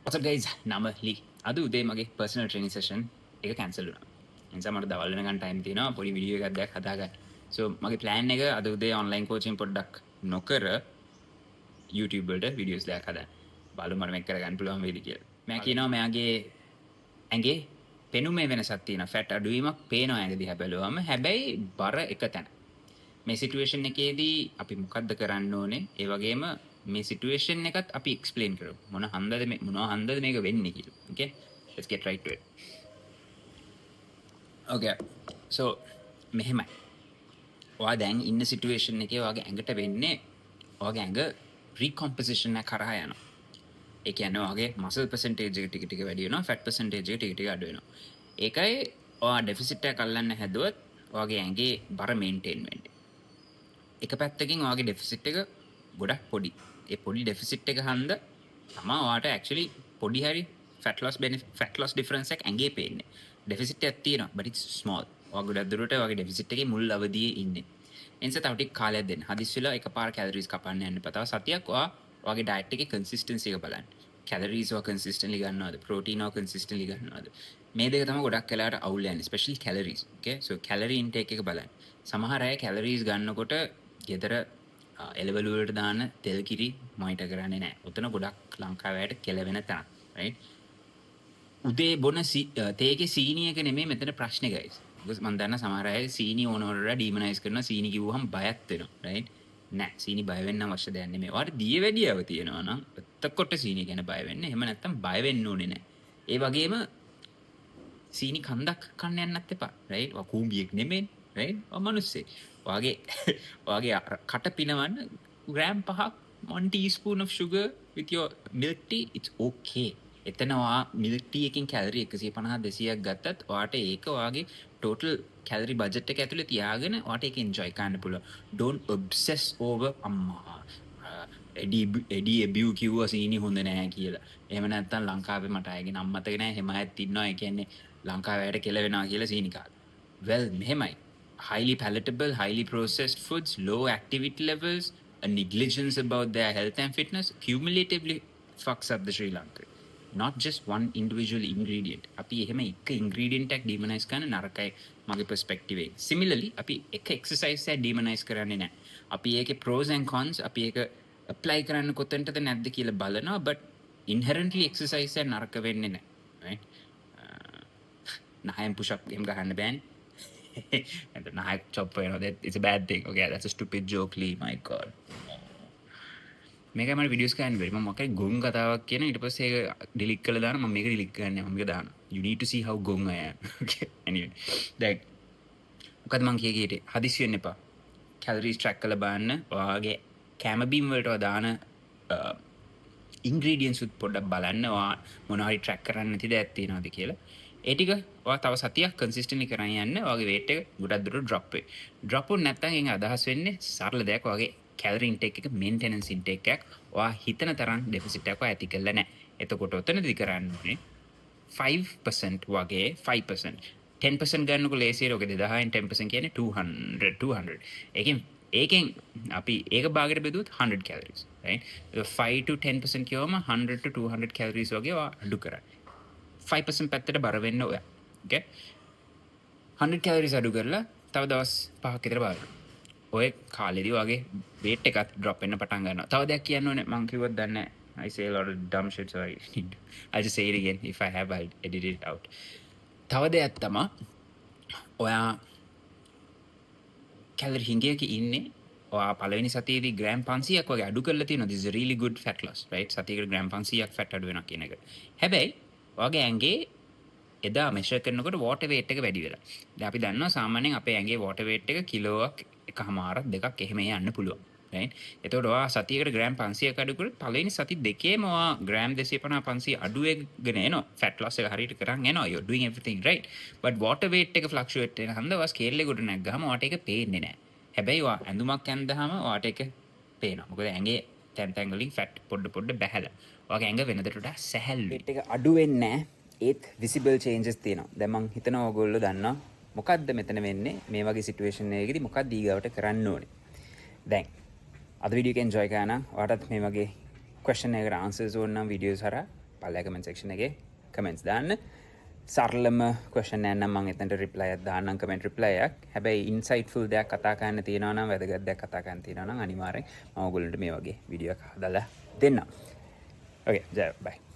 What's up guys? නම ලී. අද උදේ මගේ personal training session එක cancel වුණා. ඒ නිසා මට දවල් වෙනකන් time තියෙනවා පොඩි වීඩියෝ එකක් දැක් හදාගන්න. So මගේ plan එක අද උදේ online coaching පොඩ්ඩක් නොකර YouTube වලට videos දැක් හදන්න. බලමු මට මේක කරගන්න පුළුවන් වේද කියලා. මම කියනවා මෙයාගේ ඇඟේ පෙනුමේ වෙනසක් තියෙනවා. fat අඩුවීමක් පේනවා ඇඟ දිහා බැලුවම. හැබැයි බර එක තැන. මේ සිටුවේෂන් එකේදී අපි මොකද්ද කරන්න ඕනේ? ඒ වගේම මේ සිටුවේෂන් එකත් අපි එක්ස්ප්ලেইন කරමු. මොනවා හන්දද මේක වෙන්නේ කියලා. Okay? Let's get right to it. Okay. So මෙහෙමයි. ඔයා දැන් ඉන්න සිටුවේෂන් එකේ ඔයාගේ ඇඟට වෙන්නේ ඔයාගේ ඇඟ recomposition එක කරා යනවා. ඒ කියන්නේ ඔයාගේ muscle percentage එක ටික ටික වැඩි වෙනවා, fat percentage එක ටික ටික අඩු වෙනවා. ඒකයි ඔයා deficit එකක් අල්ලන්න හැදුවොත් ඔයාගේ ඇඟේ බර maintain වෙන්නේ. එක පැත්තකින් ඔයාගේ ඩෙෆිසිට් එක ගොඩක් පොඩි. ඒ පොඩි ඩෙෆිසිට් එක හන්ද තමයි ඔයාට actually පොඩි හරි fat loss difference එකක් ඇඟේ පේන්නේ. ඩෙෆිසිට් එකක් තියෙනවා but it's small. ඔයා ගොඩක් දුරට ඔයාගේ ඩෙෆිසිට් එකේ මුල් අවදියේ ඉන්නේ. ඒ නිසා තව ටික කාලයක් දෙන්න. හදිස්සි වෙලා එකපාර කැලරීස් කපන්න යන්න එපා. තව සතියක් ඔයාගේ ඩයට් එකේ consistency එක බලන්න. කැලරීස් ඔයා consistently ගන්නවද? ප්‍රෝටීන් ඔයා consistently ගන්නවද? මේ දෙක තමයි ගොඩක් වෙලාවට අවුල් යන්නේ. especially calories. Okay? So calorie intake එක බලන්න. සමහර අය calories ගන්නකොට ගෙදර එලවලු වලට දාන තෙල් කිරි මොනිටර් කරන්නේ නැහැ. උතන ගොඩක් ලංකාවට කෙලවෙන තැන. right? උදේ බොන තේකේ සීනි එක නෙමෙයි මෙතන ප්‍රශ්නේ guys. because මම දන්න සමහර අය සීනි ඕනවලට ඩීමනයිස් කරනවා. සීනි කිව්වහම බයක් වෙනවා. right? නෑ සීනි බය වෙන්න අවශ්‍ය දෙයක් නෙමෙයි. ඔයාලට දිය වැඩියව තියෙනවා නම් එතකොට සීනි ගැන බය වෙන්න. එහෙම නැත්තම් බය වෙන්න ඕනේ නෑ. ඒ වගේම සීනි කන්දක් කන්න යන්නත් එපා. right? ඔයා කූඹියෙක් නෙමෙයි. right? ඔයා මිනිස්සෙක්. ඔයාගේ කට පිනවන්න ග්‍රෑම් 5ක් 1 teaspoon of sugar with your milk tea, it's okay. එතන ඔයා milk tea එකෙන් කැලරි 150 200ක් ගත්තත් ඔයාට ඒක ඔයාගේ total කැලරි budget එක ඇතුලේ තියාගෙන ඔයාට ඒක enjoy කරන්න පුළුවන්. Don't obsess over අම්මා එඩි එබියු කිව්වා සීනි හොඳ නැහැ කියලා. එහෙම නැත්නම් ලංකාවේ මට අයගෙන අම්මතක නැහැ හැම අයත් ඉන්නවා. ඒ කියන්නේ ලංකාවට කෙලවෙනවා කියලා සීනි කාලා. well මෙහෙමයි. highly palatable, highly processed foods, low activity levels, a negligence about their health and fitness cumulatively fucks up the Sri Lanka. Not just one individual ingredient. අපි එහෙම එක ingredient එකක් demonize කරන නරකයි මගේ perspective එක. Similarly, අපි එක exercise එක demonize කරන්නේ නැහැ. අපි ඒකේ pros and cons අපි ඒක apply කරන්න කොතනටද නැද්ද කියලා බලනවා but inherently exercise එක නරක වෙන්නේ නැහැ. right? නහයෙන් push up එහෙම ගහන්න බෑනේ. and the Nike chopper, that it's a bad thing. Okay, that's a stupid joke, Lee. My God. මේක මම videos කරන්න බැරි. මම මොකක්ද ගොන් කතාවක් කියන ඊට පස්සේ ඒක delete කරලා දාන මම මේක delete කරන්නේ මම මේක දානවා. You need to see how gong I am. Okay. Anyway. දැන් මොකද මම කියේ හදිස්සි වෙන්න එපා. calories track කරලා බලන්න. ඔයාගේ කැම බීම් වලට දාන ingredients උත් පොඩ්ඩක් බලන්න. ඔයා මොනවා හරි track කරන්න නැති දෙයක් තියෙනවද කියලා. ඒ ටික ඔයා තව සතියක් කන්සිස්ටන්ට්ලි කරන් යන්න ඔයාගේ weight එක ගොඩක් දුරට drop වෙයි. drop වුනේ නැත්නම් එන් අදහස් වෙන්නේ සරල දෙයක් ඔයාගේ calorie intake එක maintenance intake එකක් ඔයා හිතන තරම් deficit එකක් ඇති කරලා නැහැ. එතකොට ඔතනදී කරන්න ඕනේ 5% වගේ 5%. 10% ගන්නකො ලේසියට ඔක 2000න් 10% කියන්නේ 200. ඒකෙන් අපි ඒක භාගයට බෙදුවොත් 100 calories. right? 5 to 10% කියවම 100 to 200 calories වගේ ඔයා අඩු කරන්නේ. 5% පැත්තට බර වෙන්න ඔයා. okay? 100 calories අඩු කරලා තව දවස් 5ක් විතර බලන්න. ඔය කාලෙදී වගේ weight එකත් drop වෙන්න පටන් ගන්නවා. තව දෙයක් කියන්න ඕනේ මම කිව්වත් දන්නේ නැහැ. I say a lot of dumb shit so I'll just say it again. If I have, I'll edit it out. තව දෙයක් තමයි ඔයා කැලරි හිඟයක ඉන්නේ ඔයා පළවෙනි සතියේදී ග්‍රෑම් 500ක් වගේ අඩු කරලා තියෙනවා. This is a really good fat loss, right? සතියකට ග්‍රෑම් 500ක් fat අඩු වෙනවා කියන එක. හැබැයි ඔයාගේ ඇඟේ එදා මෙෂර් කරනකොට water weight එක වැඩි වෙලා. දැන් අපි දන්නවා සාමාන්‍යයෙන් අපේ ඇඟේ water weight එක කිලෝවක් එකමාරක් දෙකක් එහෙම යන්න පුළුවන්. right? එතකොට ඔයා සතියකට ග්‍රෑම් 500ක් අඩු කරලා පළවෙනි සති දෙකේම ඔයා ග්‍රෑම් 250 500 අඩු වෙගෙන එනවා. fat loss එක හරියට කරන් යනවා. you're doing everything right. but water weight එක fluctuate වෙන හන්ද ඔයා scale එක උඩ නැග්ගාම ඔයාට ඒක පේන්නේ නැහැ. හැබැයි ඔයා ඇඳුමක් ඇඳහම ඔයාට ඒක පේනවා. මොකද ඇඟේ තැන් තැන් වලින් fat පොඩ බැහැලා. ඔයාගේ ඇඟ වෙනදට වඩා සැහැල්ලුයි. weight එක අඩු වෙන්නේ නැහැ. ඒත් visible changes තියෙනවා. දැන් මං හිතනවා ඔයගොල්ලෝ දන්නවා මොකද්ද මෙතන වෙන්නේ මේ වගේ සිටුේෂන් එකකදී මොකක්ද ඊගාවට කරන්න ඕනේ. දැන් අද වීඩියෝ එක enjoy කරා නම් ඔයාලටත් මේ වගේ question එකකට answers ඕන නම් videos හරහා පල්ලෙහා කමෙන්ට් සෙක්ෂන් එකේ කමෙන්ට්ස් දාන්න. සරලම ක්වෙස්චන් එකක් නම් මම එතනට රිප්ලයි එකක් දාන්නම් කමෙන්ට් රිප්ලයි එකක්. හැබැයි ඉන්සයිට්ෆුල් දෙයක් කතා කරන්න තියෙනවා නම් වැදගත් දෙයක් කතා කරන්න තියෙනවා නම් අනිවාර්යෙන් මම ඔයගොල්ලන්ට මේ වගේ වීඩියෝ එකක් හදලා දෙන්නම්. Okay, bye.